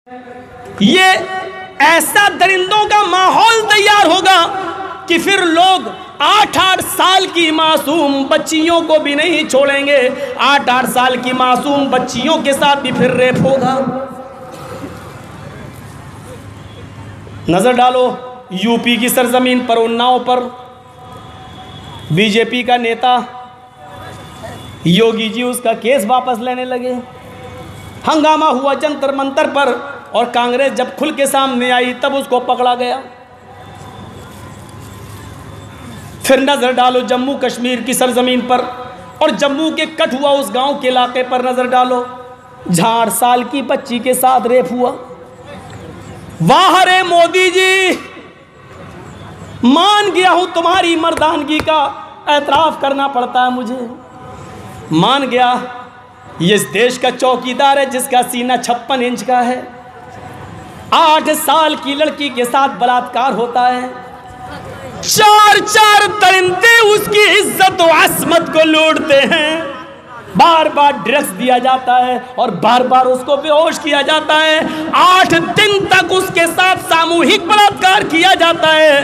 ये ऐसा दरिंदों का माहौल तैयार होगा कि फिर लोग 8-8 साल की मासूम बच्चियों को भी नहीं छोड़ेंगे। 8-8 साल की मासूम बच्चियों के साथ भी फिर रेप होगा। नजर डालो यूपी की सरजमीन पर, उन्नाव पर बीजेपी का नेता योगी जी उसका केस वापस लेने लगे। हंगामा हुआ जंतर मंतर पर और कांग्रेस जब खुल के सामने आई तब उसको पकड़ा गया। फिर नजर डालो जम्मू कश्मीर की सरजमीन पर और जम्मू के कठुआ उस गांव के इलाके पर नजर डालो, जहां 8 साल की बच्ची के साथ रेप हुआ। वाह रे मोदी जी, मान गया हूं तुम्हारी मर्दानगी का एतराफ करना पड़ता है मुझे। मान गया ये इस देश का चौकीदार है जिसका सीना 56 इंच का है। 8 साल की लड़की के साथ बलात्कार होता है। 4 दरिंदे उसकी इज्जत और असमत को लूटते हैं। बार बार ड्रग्स दिया जाता है और बार बार उसको बेहोश किया जाता है। 8 दिन तक उसके साथ सामूहिक बलात्कार किया जाता है।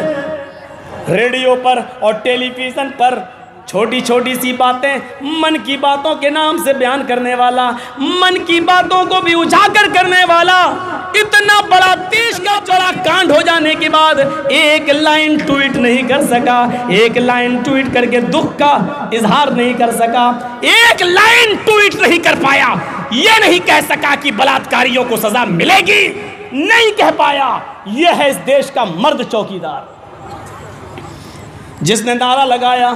रेडियो पर और टेलीविजन पर छोटी छोटी सी बातें मन की बातों के नाम से बयान करने वाला, मन की बातों को भी उजागर करने वाला, इतना बड़ा देश का चौड़ा कांड हो जाने के बाद एक लाइन ट्वीट नहीं कर सका। एक लाइन ट्वीट करके दुख का इजहार नहीं कर सका। एक लाइन ट्वीट नहीं कर पाया। यह नहीं कह सका कि बलात्कारियों को सजा मिलेगी, नहीं कह पाया। यह है इस देश का मर्द चौकीदार, जिसने नारा लगाया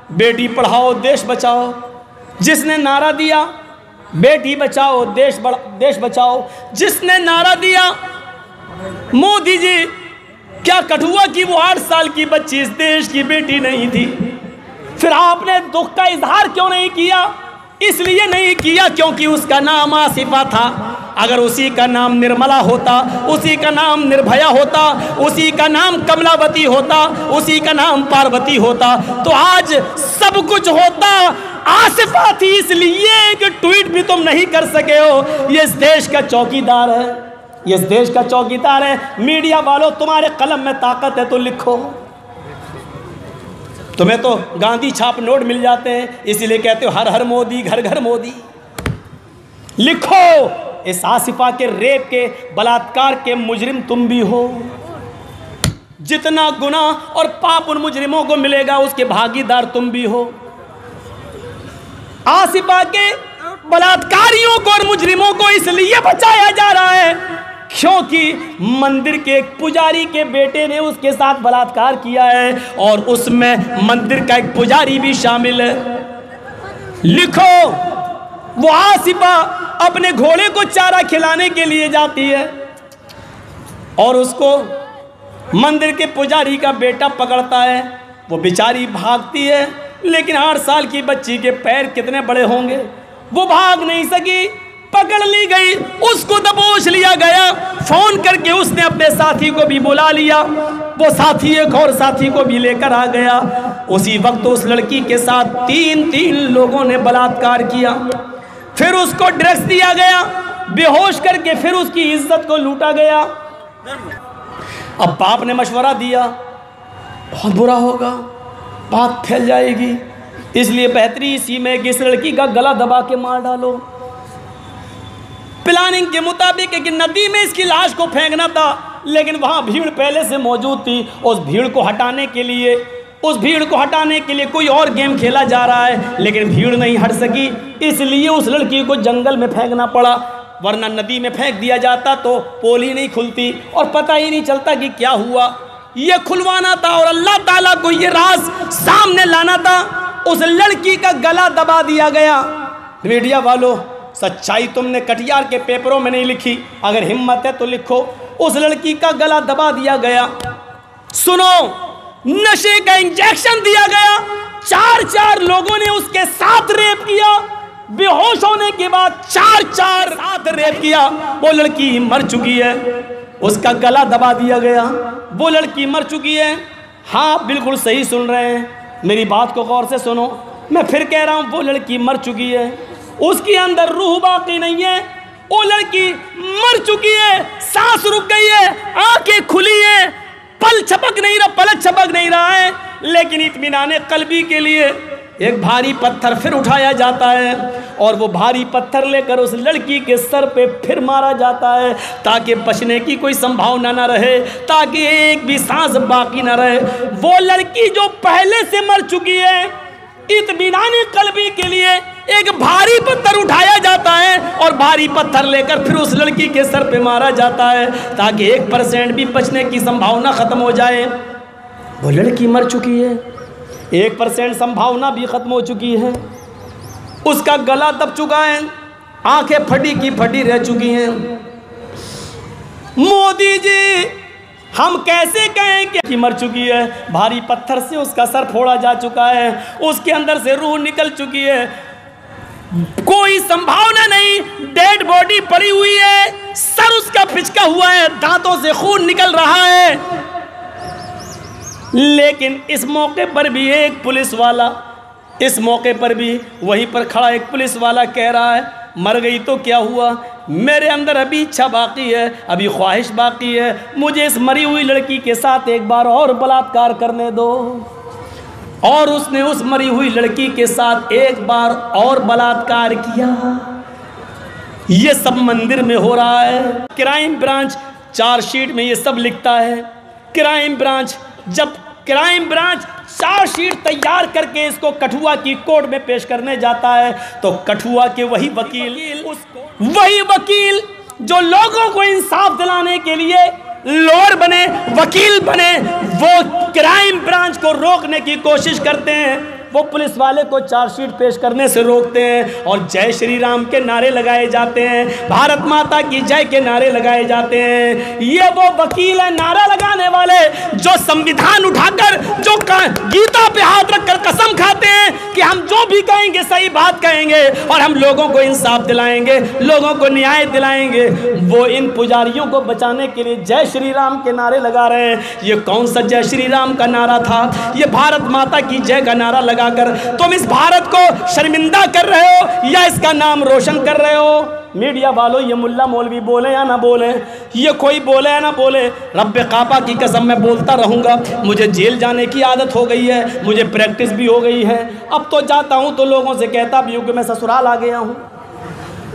बेटी पढ़ाओ देश बचाओ, जिसने नारा दिया बेटी बचाओ देश बचाओ, जिसने नारा दिया मोदी जी, क्या कठुआ की वो 8 साल की बच्ची इस देश की बेटी नहीं थी? फिर आपने दुख का इजहार क्यों नहीं किया? इसलिए नहीं किया क्योंकि उसका नाम आसिफा था। अगर उसी का नाम निर्मला होता, उसी का नाम निर्भया होता, उसी का नाम कमलावती होता, उसी का नाम पार्वती होता तो आज सब कुछ होता। आसिफा थी इसलिए एक ट्वीट भी तुम नहीं कर सके हो। ये इस देश का चौकीदार है, ये इस देश का चौकीदार है। मीडिया वालों, तुम्हारे कलम में ताकत है तो लिखो। तुम्हें तो गांधी छाप नोट मिल जाते हैं, इसीलिए कहते हो हर हर मोदी, घर घर मोदी। लिखो, इस आसिफा के रेप के बलात्कार के मुजरिम तुम भी हो। जितना गुनाह और पाप उन मुजरिमों को मिलेगा उसके भागीदार तुम भी हो। आसिफा के बलात्कारियों को और मुजरिमों को इसलिए बचाया जा रहा है क्योंकि मंदिर के एक पुजारी के बेटे ने उसके साथ बलात्कार किया है और उसमें मंदिर का एक पुजारी भी शामिल है। लिखो, वो आसिफा अपने घोड़े को चारा खिलाने के लिए जाती है और उसको मंदिर के पुजारी का बेटा पकड़ता है। वो बेचारी भागती है, लेकिन 8 साल की बच्ची के पैर कितने बड़े होंगे, वो भाग नहीं सकी, पकड़ ली गई, उसको दबोच लिया गया। फोन करके उसने अपने साथी को भी बुला लिया, वो साथी एक और साथी को भी लेकर आ गया। उसी वक्त उस लड़की के साथ 3 लोगों ने बलात्कार किया। फिर उसको ड्रग्स दिया गया, बेहोश करके फिर उसकी इज्जत को लूटा गया। अब बाप ने मशवरा दिया, बहुत बुरा होगा, बात फैल जाएगी, इसलिए बेहतरी इसी में कि इस लड़की का गला दबा के मार डालो। प्लानिंग के मुताबिक कि नदी में इसकी लाश को फेंकना था, लेकिन वहां भीड़ पहले से मौजूद थी। उस भीड़ को हटाने के लिए कोई और गेम खेला जा रहा है, लेकिन भीड़ नहीं हट सकी, इसलिए उस लड़की को जंगल में फेंकना पड़ा। वरना नदी में फेंक दिया जाता तो पोल ही नहीं खुलती और पता ही नहीं चलता कि क्या हुआ। ये खुलवाना था और अल्लाह ताला को ये राज सामने लाना था। उस लड़की का गला दबा दिया गया। मीडिया वालों, सच्चाई तुमने कटिहार के पेपरों में नहीं लिखी, अगर हिम्मत है तो लिखो। उस लड़की का गला दबा दिया गया। सुनो, नशे का इंजेक्शन दिया गया। 4 लोगों ने उसके साथ रेप किया। बेहोश होने के बाद 4 साथ रेप किया। वो लड़की मर चुकी है, उसका गला दबा दिया गया। वो लड़की मर चुकी है। हाँ, बिल्कुल सही सुन रहे हैं, मेरी बात को गौर से सुनो। मैं फिर कह रहा हूं, वो लड़की मर चुकी है, उसके अंदर रूह बाकी नहीं है। वो लड़की मर चुकी है, सांस रुक गई है, आंखें खुली है, पलक छपक नहीं रहा है, लेकिन इत्मीनान कल्बी के लिए एक भारी पत्थर फिर उठाया जाता है और वो भारी पत्थर लेकर उस लड़की के सर पे फिर मारा जाता है, ताकि बचने की कोई संभावना ना रहे, ताकि एक भी सांस बाकी ना रहे। वो लड़की जो पहले से मर चुकी है, इत्मीनान कल्बी के लिए एक भारी पत्थर उठाया जाता है और भारी पत्थर लेकर फिर उस लड़की के सर पे मारा जाता है, ताकि 1% भी बचने की संभावना खत्म हो जाए। वो लड़की मर चुकी है, 1% संभावना भी खत्म हो चुकी है, उसका गला दब चुका है, आंखें फटी की फटी रह चुकी हैं। मोदी जी, हम कैसे कहें कि मर चुकी है? भारी पत्थर से उसका सर फोड़ा जा चुका है, उसके अंदर से रूह निकल चुकी है, कोई संभावना नहीं, डेड बॉडी पड़ी हुई है, सर उसका पिचका हुआ है, दांतों से खून निकल रहा है। लेकिन इस मौके पर भी एक पुलिस वाला, इस मौके पर भी वहीं पर खड़ा एक पुलिस वाला कह रहा है, मर गई तो क्या हुआ, मेरे अंदर अभी इच्छा बाकी है, अभी ख्वाहिश बाकी है, मुझे इस मरी हुई लड़की के साथ एक बार और बलात्कार करने दो। और उसने उस मरी हुई लड़की के साथ एक बार और बलात्कार किया। ये सब मंदिर में हो रहा है। क्राइम ब्रांच चार्जशीट में ये सब लिखता है। क्राइम ब्रांच, जब क्राइम ब्रांच चार्जशीट तैयार करके इसको कठुआ की कोर्ट में पेश करने जाता है, तो कठुआ के वही वकील जो लोगों को इंसाफ दिलाने के लिए लॉयर बने, वकील बने, वो क्राइम ब्रांच को रोकने की कोशिश करते हैं। वो पुलिस वाले को चार्जशीट पेश करने से रोकते हैं और जय श्री राम के नारे लगाए जाते हैं, भारत माता की जय के नारे लगाए जाते हैं। ये वो वकील है, नारा लगाने वाले, जो संविधान उठाकर, जो गीता पे हाथ रखकर कसम खाते हैं कि हम जो भी कहेंगे सही बात कहेंगे और हम लोगों को इंसाफ दिलाएंगे, लोगों को न्याय दिलाएंगे। वो इन पुजारियों को बचाने के लिए जय श्री राम के नारे लगा रहे हैं। ये कौन सा जय श्री राम का नारा था? ये भारत माता की जय का नारा लगाकर तुम इस भारत को शर्मिंदा कर रहे हो या इसका नाम रोशन कर रहे हो? मीडिया वालों, ये मुल्ला मौलवी बोले या ना बोले, ये कोई बोले या ना बोले, रब्बे काबा की कसम मैं बोलता रहूँगा। मुझे जेल जाने की आदत हो गई है, मुझे प्रैक्टिस भी हो गई है। अब तो जाता हूँ तो लोगों से कहता भी हूँ कि मैं ससुराल आ गया हूँ,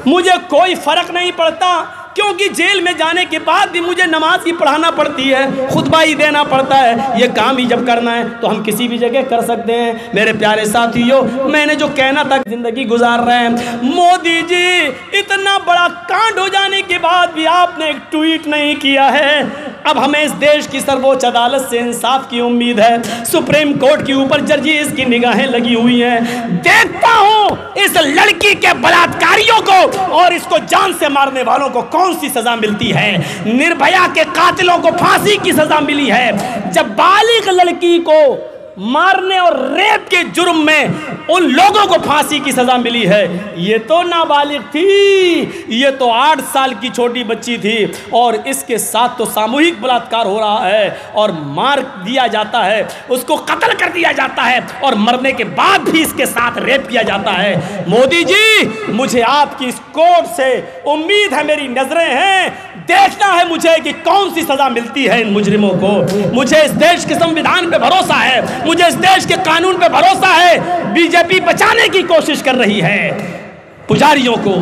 मुझे कोई फ़र्क नहीं पड़ता, क्योंकि जेल में जाने के बाद भी मुझे नमाज ही पढ़ाना पड़ती है, खुतबा ही देना पड़ता है। ये काम ही जब करना है तो हम किसी भी जगह कर सकते हैं। मेरे प्यारे साथियों, मैंने जो कहना था, जिंदगी गुजार रहे हैं। मोदी जी, इतना बड़ा कांड हो जाने के बाद भी आपने एक ट्वीट नहीं किया है। अब हमें इस देश की सर्वोच्च अदालत से इंसाफ की उम्मीद है। सुप्रीम कोर्ट के ऊपर जजेस की निगाहें लगी हुई हैं। देखता हूँ इस लड़की के बलात्कारियों को और इसको जान से मारने वालों को कौन सी सजा मिलती है। निर्भया के कातिलों को फांसी की सजा मिली है। जब बालिग लड़की को मारने और रेप के जुर्म में उन लोगों को फांसी की सजा मिली है, ये तो नाबालिग थी, ये तो 8 साल की छोटी बच्ची थी और इसके साथ तो सामूहिक बलात्कार हो रहा है और मार दिया जाता है, उसको कत्ल कर दिया जाता है और मरने के बाद भी इसके साथ रेप किया जाता है। मोदी जी, मुझे आपकी इस कोर्ट से उम्मीद है, मेरी नजरें हैं, देखना है मुझे कि कौन सी सजा मिलती है इन मुजरिमों को। मुझे इस देश के संविधान पे भरोसा है, मुझे इस देश के कानून पे भरोसा है। बीजेपी बचाने की कोशिश कर रही है पुजारियों को,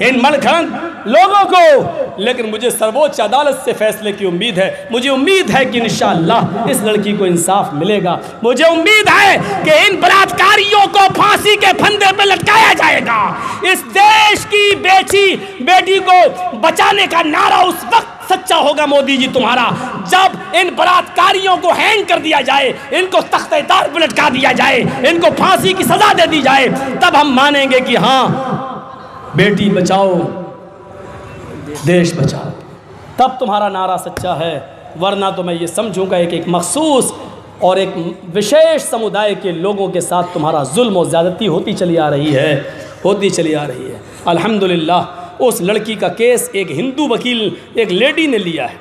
इन मलखंड लोगों को, लेकिन मुझे सर्वोच्च अदालत से फैसले की उम्मीद है। मुझे उम्मीद है कि इंशाअल्लाह इस लड़की को इंसाफ मिलेगा। मुझे उम्मीद है कि इन बलात्कारियों को फांसी के फंदे पे लटकाया जाएगा। इस देश की बेटी को बचाने का नारा उस वक्त सच्चा होगा मोदी जी तुम्हारा, जब इन बलात्कारियों को हैंग कर दिया जाए, इनको तख्ते-ए-तार पे लटका दिया जाए, इनको फांसी की सजा दे दी जाए, तब हम मानेंगे कि हाँ, बेटी बचाओ, देश बचाओ, तब तुम्हारा नारा सच्चा है। वरना तो मैं ये समझूंगा एक मखसूस और एक विशेष समुदाय के लोगों के साथ तुम्हारा जुल्म और ज़्यादती होती चली आ रही है। अल्हम्दुलिल्लाह उस लड़की का केस एक हिंदू वकील, एक लेडी ने लिया है,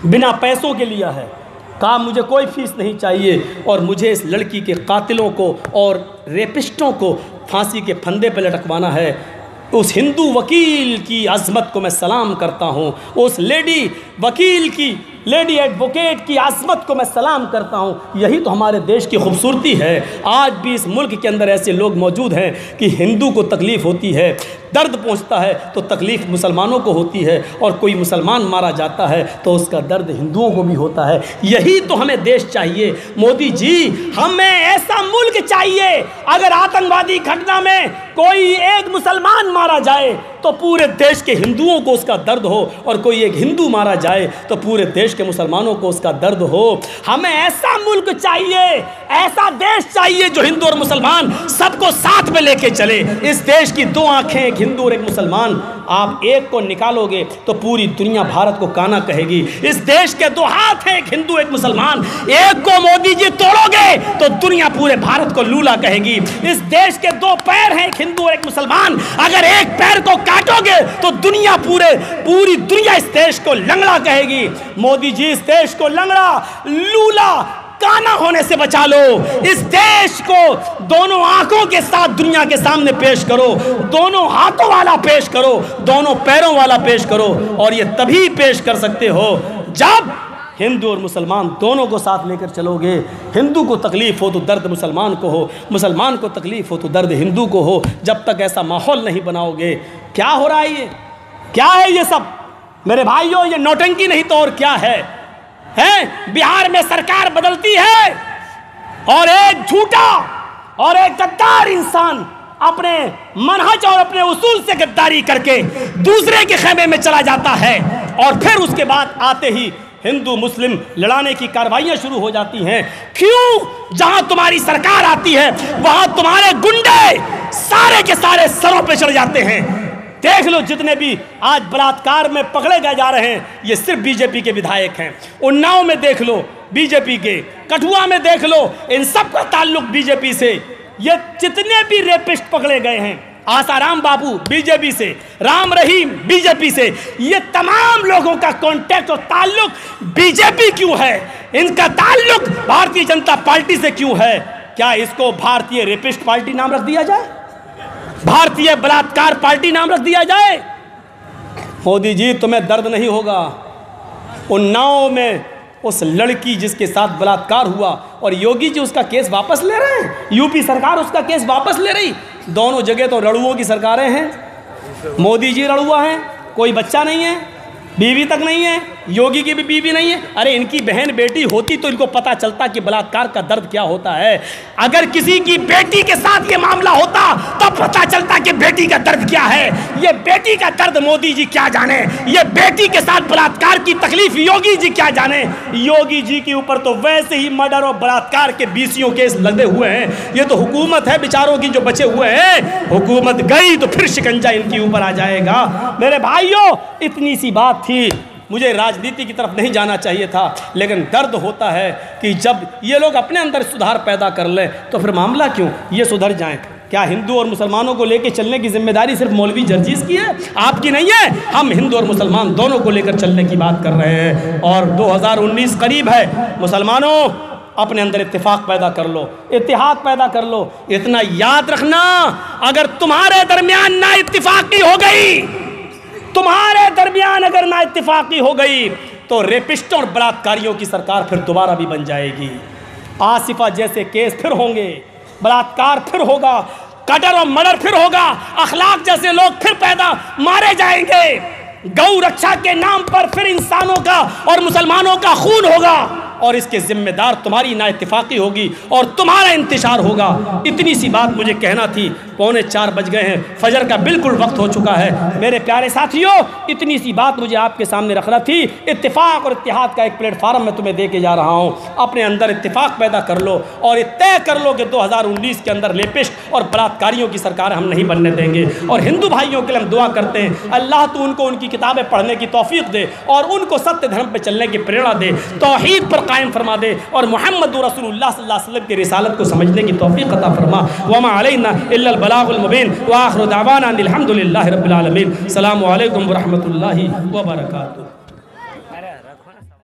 बिना पैसों के लिया है, कहा मुझे कोई फीस नहीं चाहिए और मुझे इस लड़की के कातिलों को और रेपिस्टों को फांसी के फंदे पर लटकवाना है। उस हिंदू वकील की अज़मत को मैं सलाम करता हूँ, उस लेडी वकील की, लेडी एडवोकेट की अज़मत को मैं सलाम करता हूँ। यही तो हमारे देश की खूबसूरती है। आज भी इस मुल्क के अंदर ऐसे लोग मौजूद हैं कि हिंदू को तकलीफ़ होती है, दर्द पहुँचता है तो तकलीफ़ मुसलमानों को होती है, और कोई मुसलमान मारा जाता है तो उसका दर्द हिंदुओं को भी होता है। यही तो हमें देश चाहिए मोदी जी, हमें ऐसा मुल्क चाहिए। अगर आतंकवादी घटना में कोई एक मुसलमान मारा जाए तो पूरे देश के हिंदुओं को उसका दर्द हो, और कोई एक हिंदू मारा जाए तो पूरे देश के मुसलमानों को उसका दर्द हो। हमें ऐसा मुल्क चाहिए, ऐसा देश चाहिए जो हिंदू और मुसलमान सबको साथ में लेके चले। इस देश की दो आंखें, एक हिंदू और एक मुसलमान, आप एक को निकालोगे तो पूरी दुनिया भारत को काना कहेगी। इस देश के दो हाथ हैं, एक हिंदू एक मुसलमान, एक को मोदी जी तोड़ोगे तो दुनिया पूरे भारत को लूला कहेगी। इस देश के दो पैर हैं, एक हिंदू और एक मुसलमान, अगर एक पैर को काटोगे तो दुनिया पूरी दुनिया इस देश को लंगड़ा कहेगी। मोदी जी इस देश को लंगड़ा, लूला, काना होने से बचा लो। इस देश को दोनों आंखों के साथ दुनिया के सामने पेश करो, दोनों हाथों वाला पेश करो, दोनों पैरों वाला पेश करो, और ये तभी पेश कर सकते हो जब हिंदू और मुसलमान दोनों को साथ लेकर चलोगे। हिंदू को तकलीफ़ हो तो दर्द मुसलमान को हो, मुसलमान को तकलीफ़ हो तो दर्द हिंदू को हो। जब तक ऐसा माहौल नहीं बनाओगे, क्या हो रहा है ये, क्या है ये सब मेरे भाइयों, ये नौटंकी नहीं तो और क्या है? बिहार में सरकार बदलती है और एक झूठा और एक गद्दार इंसान अपने मनहज और अपने उसूल से गद्दारी करके दूसरे के खेमे में चला जाता है, और फिर उसके बाद आते ही हिंदू मुस्लिम लड़ाने की कार्रवाइयां शुरू हो जाती हैं। क्यों? जहां तुम्हारी सरकार आती है वहां तुम्हारे गुंडे सारे के सारे सरों पे चढ़ जाते हैं। देख लो, जितने भी आज बलात्कार में पकड़े गए जा रहे हैं ये सिर्फ बीजेपी के विधायक हैं। उन्नाव में देख लो बीजेपी के, कठुआ में देख लो, इन सब का ताल्लुक बीजेपी से। ये जितने भी रेपिस्ट पकड़े गए हैं, आसाराम बाबू बीजेपी से, राम रहीम बीजेपी से, ये तमाम लोगों का कॉन्टेक्ट और ताल्लुक बीजेपी क्यों है? इनका ताल्लुक भारतीय जनता पार्टी से क्यों है? क्या इसको भारतीय रेपिस्ट पार्टी नाम रख दिया जाए, भारतीय बलात्कार पार्टी नाम रख दिया जाए? मोदी जी तुम्हें दर्द नहीं होगा। उन्नाव में उस लड़की जिसके साथ बलात्कार हुआ और योगी जी उसका केस वापस ले रहे हैं, यूपी सरकार उसका केस वापस ले रही। दोनों जगह तो रड़ुओं की सरकारें हैं। मोदी जी रड़ुआ हैं, कोई बच्चा नहीं है, बीवी तक नहीं है, योगी की भी बीवी नहीं है। अरे इनकी बहन बेटी होती तो इनको पता चलता कि बलात्कार का दर्द क्या होता है। अगर किसी की बेटी के साथ ये मामला होता तब पता चलता कि बेटी का दर्द क्या है। ये बेटी का दर्द मोदी जी क्या जाने, ये बेटी के साथ बलात्कार की तकलीफ योगी जी क्या जाने। योगी जी के ऊपर तो वैसे ही मर्डर और बलात्कार के 20 केस लगे हुए हैं। ये तो हुकूमत है बेचारों की जो बचे हुए हैं, हुकूमत गई तो फिर शिकंजा इनके ऊपर आ जाएगा। मेरे भाइयों, इतनी सी बात थी, मुझे राजनीति की तरफ नहीं जाना चाहिए था, लेकिन दर्द होता है कि जब ये लोग अपने अंदर सुधार पैदा कर लें तो फिर मामला क्यों ये सुधर जाएं। क्या हिंदू और मुसलमानों को लेकर चलने की जिम्मेदारी सिर्फ मौलवी जर्जीस की है, आपकी नहीं है? हम हिंदू और मुसलमान दोनों को लेकर चलने की बात कर रहे हैं, और 2019 करीब है। मुसलमानों अपने अंदर इत्तेफाक पैदा कर लो, इत्तेहाद पैदा कर लो। इतना याद रखना, अगर तुम्हारे दरमियान ना इत्तेफाकी हो गई, तुम्हारे दरमियान अगर ना इत्तेफाकी हो गई तो रेपिस्टों और बलात्कारियों की सरकार फिर दोबारा भी बन जाएगी। आसिफा जैसे केस फिर होंगे, बलात्कार फिर होगा, कटर और मर्डर फिर होगा, अखलाक जैसे लोग फिर पैदा मारे जाएंगे। गौ रक्षा के नाम पर फिर इंसानों का और मुसलमानों का खून होगा, और इसके जिम्मेदार तुम्हारी नाइत्तेफाकी होगी और तुम्हारा इंतशार होगा। इतनी सी बात मुझे कहना थी। 3:45 बज गए हैं, फजर का बिल्कुल वक्त हो चुका है। मेरे प्यारे साथियों, इतनी सी बात मुझे आपके सामने रखना थी। इत्तेफाक और इत्तेहाद का एक प्लेटफार्म मैं तुम्हें दे के जा रहा हूँ। अपने अंदर इत्तेफाक पैदा कर लो और ये तय कर लो कि 2019 के अंदर रेपिस्ट और बलात्कारियों की सरकार हम नहीं बनने देंगे। और हिंदू भाइयों के लिए हम दुआ करते हैं, अल्लाह तो उनको उनकी किताबें पढ़ने की तौफीक दे और उनको सत्य धर्म पर चलने की प्रेरणा दे, तौहीद पर कायम फरमा दे और मोहम्मद रसूलुल्लाह सल्लल्लाहु अलैहि वसल्लम की रिसालत को समझने की तौफीक अता फरमा। वमा अलैना इल्लल बलागुल मुबीन व आखिरु दावाना अनिल हम्दुलिल्लाहि रब्बिल आलमीन। अस्सलामु अलैकुम व रहमतुल्लाहि व बरकातुहू।